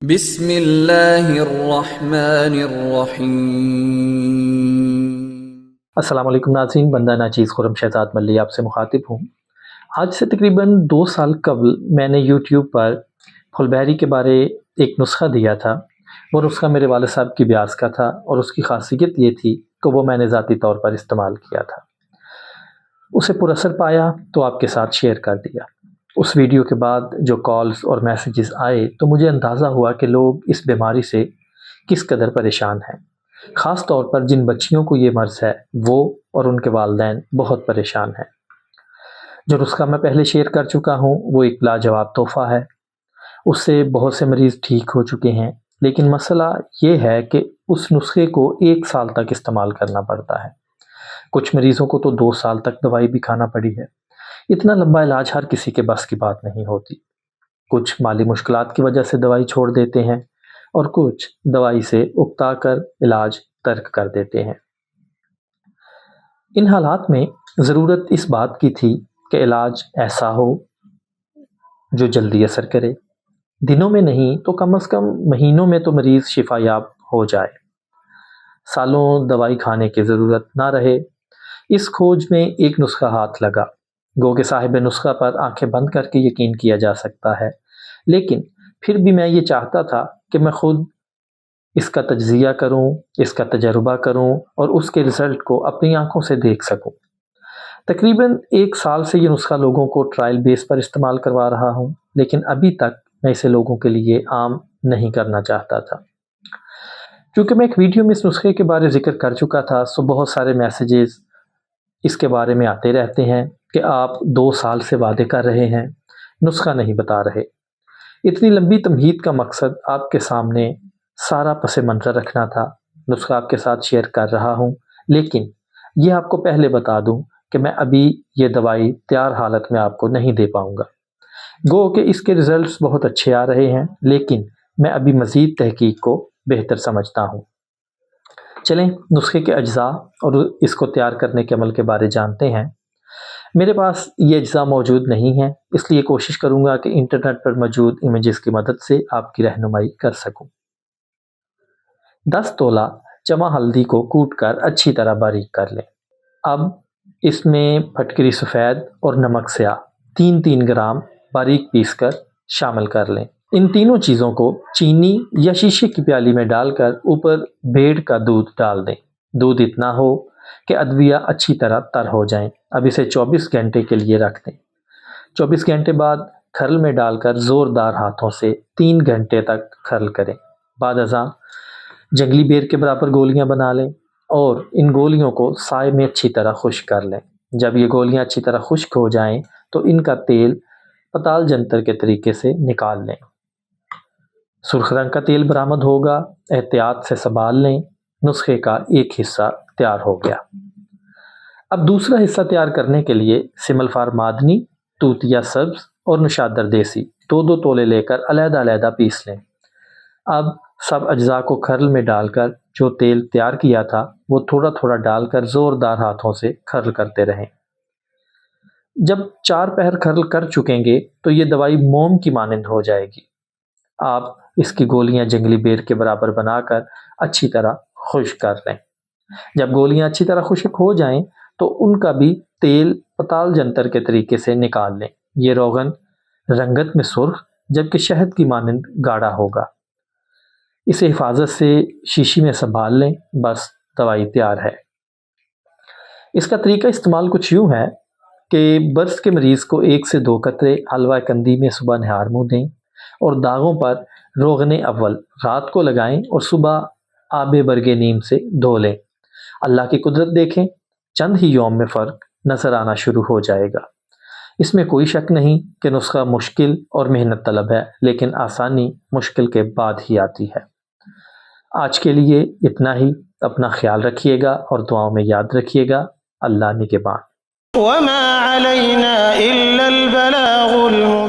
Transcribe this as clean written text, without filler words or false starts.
بسم اللہ الرحمن الرحیم۔ السلام علیکم ناظرین، بندہ ناچیز خرم شہزاد ملی آپ سے مخاطب ہوں۔ آج سے تقریباً 2 سال قبل میں نے یوٹیوب پر پھل بہری کے بارے ایک نسخہ دیا تھا۔ وہ نسخہ میرے والد صاحب کی بیاض کا تھا اور اس کی خاصیت یہ تھی کہ وہ میں نے ذاتی طور پر استعمال کیا تھا۔ اسے پر اثر پایا تو آپ کے ساتھ شیئر کر دیا۔ اس ویڈیو کے بعد جو کالز اور میسیجز آئے تو مجھے اندازہ ہوا کہ لوگ اس بیماری سے کس قدر پریشان ہیں۔ خاص طور پر جن بچیوں کو یہ مرض ہے وہ اور ان کے والدین بہت پریشان ہیں۔ جو نسخہ میں پہلے شیئر کر چکا ہوں وہ ایک لاجواب تحفہ ہے۔ اس سے بہت سے مریض ٹھیک ہو چکے ہیں، لیکن مسئلہ یہ ہے کہ اس نسخے کو 1 سال تک استعمال کرنا پڑتا ہے۔ کچھ مریضوں کو تو 2 سال تک دوائی بھی کھانا پڑی ہے۔ اتنا لمبا علاج ہر کسی کے بس کی بات نہیں ہوتی۔ کچھ مالی مشکلات کی وجہ سے دوائی چھوڑ دیتے ہیں اور کچھ دوائی سے اکتا کر علاج ترک کر دیتے ہیں۔ ان حالات میں ضرورت اس بات کی تھی کہ علاج ایسا ہو جو جلدی اثر کرے، دنوں میں نہیں تو کم از کم مہینوں میں تو مریض شفا یاب ہو جائے، سالوں دوائی کھانے کی ضرورت نہ رہے۔ اس کھوج میں ایک نسخہ ہاتھ لگا، گو کہ صاحب نسخہ پر آنکھیں بند کر کے یقین کیا جا سکتا ہے، لیکن پھر بھی میں یہ چاہتا تھا کہ میں خود اس کا تجزیہ کروں، اس کا تجربہ کروں اور اس کے رزلٹ کو اپنی آنکھوں سے دیکھ سکوں۔ تقریباً 1 سال سے یہ نسخہ لوگوں کو ٹرائل بیس پر استعمال کروا رہا ہوں، لیکن ابھی تک میں اسے لوگوں کے لیے عام نہیں کرنا چاہتا تھا۔ کیونکہ میں ایک ویڈیو میں اس نسخے کے بارے ذکر کر چکا تھا، سو بہت سارے میسیجز اس کے بارے میں آتے رہتے ہیں کہ آپ 2 سال سے وعدے کر رہے ہیں، نسخہ نہیں بتا رہے۔ اتنی لمبی تمہید کا مقصد آپ کے سامنے سارا پس منظر رکھنا تھا۔ نسخہ آپ کے ساتھ شیئر کر رہا ہوں، لیکن یہ آپ کو پہلے بتا دوں کہ میں ابھی یہ دوائی تیار حالت میں آپ کو نہیں دے پاؤں گا۔ گو کہ اس کے ریزلٹس بہت اچھے آ رہے ہیں، لیکن میں ابھی مزید تحقیق کو بہتر سمجھتا ہوں۔ چلیں نسخے کے اجزاء اور اس کو تیار کرنے کے عمل کے بارے جانتے ہیں۔ میرے پاس یہ اجزاء موجود نہیں ہیں، اس لیے کوشش کروں گا کہ انٹرنیٹ پر موجود امیجز کی مدد سے آپ کی رہنمائی کر سکوں۔ 10 تولہ جمع ہلدی کو کوٹ کر اچھی طرح باریک کر لیں۔ اب اس میں پھٹکری سفید اور نمک سیاہ 3 گرام باریک پیس کر شامل کر لیں۔ ان تینوں چیزوں کو چینی یا شیشے کی پیالی میں ڈال کر اوپر بھیڑ کا دودھ ڈال دیں۔ دودھ اتنا ہو کہ ادویہ اچھی طرح تر ہو جائیں۔ اب اسے 24 گھنٹے کے لیے رکھ دیں۔ 24 گھنٹے بعد کھرل میں ڈال کر زوردار ہاتھوں سے 3 گھنٹے تک کھرل کریں۔ بعد ازاں جنگلی بیر کے برابر گولیاں بنا لیں اور ان گولیوں کو سائے میں اچھی طرح خشک کر لیں۔ جب یہ گولیاں اچھی طرح خشک ہو جائیں تو ان کا تیل پتال جنتر کے طریقے سے نکال لیں۔ سرخ رنگ کا تیل برآمد ہوگا، احتیاط سے سنبھال لیں۔ نسخے کا ایک حصہ تیار ہو گیا۔ اب دوسرا حصہ تیار کرنے کے لیے سمل فار مادنی، توتیا سبز اور نشادر دیسی 2 تولے لے کر علیحدہ علیحدہ پیس لیں۔ اب سب اجزاء کو کھرل میں ڈال کر جو تیل تیار کیا تھا وہ تھوڑا تھوڑا ڈال کر زوردار ہاتھوں سے کھرل کرتے رہیں۔ جب 4 پہر کھرل کر چکیں گے تو یہ دوائی موم کی مانند ہو جائے گی۔ آپ اس کی گولیاں جنگلی بیر کے برابر بنا کر اچھی طرح خشک کر لیں۔ جب گولیاں اچھی طرح خشک ہو جائیں تو ان کا بھی تیل پتال جنتر کے طریقے سے نکال لیں۔ یہ روغن رنگت میں سرخ جبکہ شہد کی مانند گاڑھا ہوگا۔ اسے حفاظت سے شیشی میں سنبھال لیں، بس دوائی تیار ہے۔ اس کا طریقہ استعمال کچھ یوں ہے کہ برس کے مریض کو 1 سے 2 قطرے حلوہ کندی میں صبح نہار منہ دیں اور داغوں پر روغن اول رات کو لگائیں اور صبح آب برگ نیم سے دھو لیں۔ اللہ کی قدرت دیکھیں، چند ہی یوم میں فرق نظر آنا شروع ہو جائے گا۔ اس میں کوئی شک نہیں کہ نسخہ مشکل اور محنت طلب ہے، لیکن آسانی مشکل کے بعد ہی آتی ہے۔ آج کے لیے اتنا ہی۔ اپنا خیال رکھیے گا اور دعاؤں میں یاد رکھیے گا۔ اللہ نگہبان۔ وما علينا إلا البلاغ المبين۔